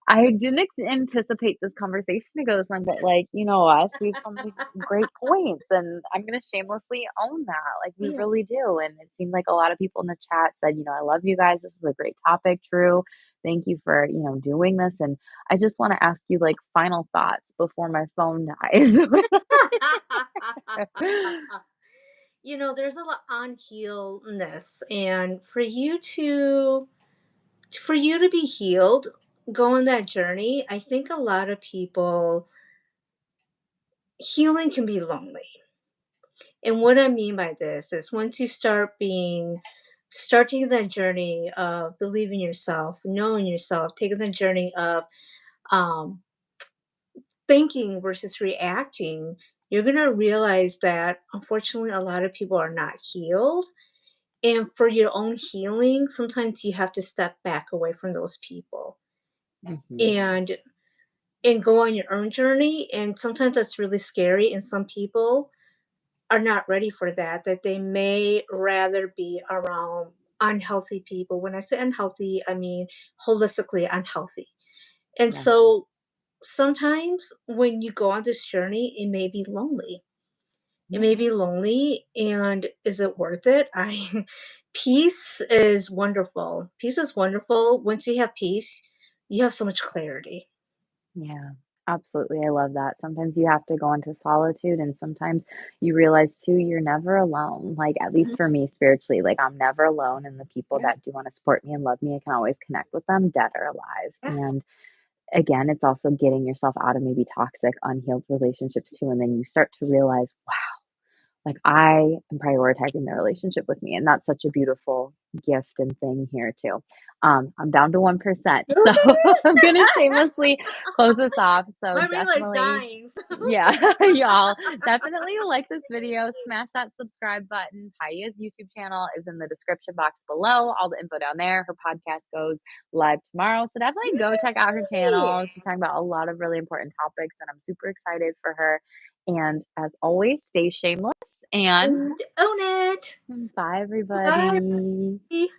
I didn't anticipate this conversation to go this long, but like, us, we have so many great points, and I'm gonna shamelessly own that. Like, we
Yeah.
really do. And it seemed like a lot of people in the chat said, I love you guys. This is a great topic, True. Thank you for, doing this. And I just want to ask you like final thoughts before my phone dies.
There's a lot unhealedness, and for you to be healed, go on that journey. I think a lot of people, healing can be lonely. And what I mean by this is once you start taking that journey of believing yourself, knowing yourself, taking the journey of um, thinking versus reacting, you're going to realize that unfortunately a lot of people are not healed. And for your own healing, sometimes you have to step back away from those people
Mhm.
and go on your own journey. And sometimes that's really scary. And some people are not ready for that, that they may rather be around unhealthy people. When I say unhealthy, I mean holistically unhealthy. And
Yeah.
so sometimes when you go on this journey, it may be lonely. It
Yeah.
may be lonely, and is it worth it? I Peace is wonderful. Peace is wonderful. Once you have peace, you have so much clarity.
Yeah, absolutely. I love that. Sometimes you have to go into solitude, and sometimes you realize too, you're never alone. Like, at least
Mhm.
for me spiritually, like, I'm never alone. And the people
Yeah,
that do want to support me and love me, I can always connect with them, dead or alive.
yeah.
And again, it's also getting yourself out of maybe toxic, unhealed relationships too, and then you start to realize, like, I am prioritizing the relationship with me, and that's such a beautiful gift and thing here too. I'm down to 1%, so I'm gonna shamelessly close this off. So
My relay's
definitely,
dying. So
yeah, y'all definitely like this video, smash that subscribe button. Paya's YouTube channel is in the description box below. All the info down there. Her podcast goes live tomorrow, so definitely go check out her
Yay!
channel. She's talking about a lot of really important topics, and I'm super excited for her. And as always, stay shameless and
And own it.
bye,
Bye.
everybody.